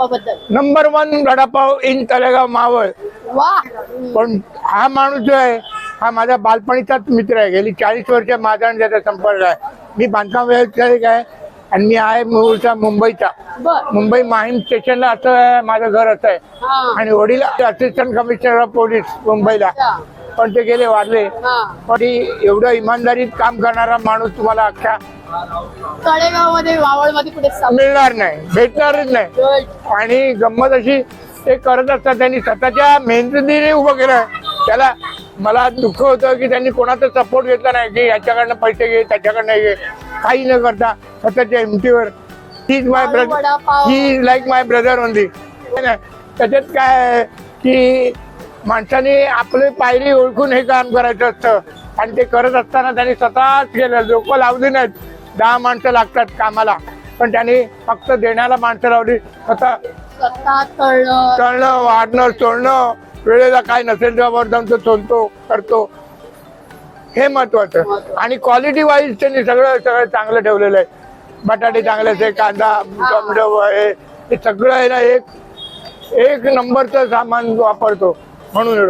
वडापाव बद्दल? Number 1 vada pav in Talegaon Maval. वा. पण हा माणूस जो आहे हा माझा बालपणीचाच मित्र आहे. गेली 40 वर्ष माझा आणि त्याचा संपर्क आहे. मी बांधकाम व्यावसायिक आहे आणि मी आहे मूळचा मुंबईचा. बर. मुंबई माहीम स्टेशनला असं आहे माझं घर असं आहे. हा. आणि वडील असिस्टंट कमिशनर ऑफ पोलीस मुंबईला, अच्छा. पण ते गेले वारले. हा. पण एवढं इमानदारीत काम करणारा माणूस तुम्हाला अख्ख्या तळेगाव मध्ये मावळ मध्ये कुठे मिळणार नाही, भेटणारच नाही. आणि गंमत अशी ते करत असतात, त्यांनी स्वतःच्या मेहनतीने उभं केलं. त्याला मला दुःख होतं की त्यांनी कोणाचा सपोर्ट घेतला नाही की याच्याकडनं पैसे घे त्याच्याकडनं घे, काही न करता स्वतःच्या हिमतीवर. He is my brother, he is like my brother only. त्याच्यात काय आहे की माणसाने आपली पायरी ओळखून हे काम करायचं असतं आणि ते करत असताना त्यांनी स्वतःच केलं. लोक लावली नाहीत, 10 माणसं लागतात कामाला, पण त्यांनी फक्त देण्याला माणसं लावली. स्वतः तळणं वाढणं सोडणं, वेळेला काय नसेल त्यावर जाऊन तो सोडतो करतो, हे महत्वाचं. आणि क्वालिटी वाईज त्यांनी सगळं चांगलं ठेवलेलं आहे. बटाटे चांगले, कांदा टोमॅटो हे सगळं आहे ना, एक नंबरचं सामान वापरतो म्हणून.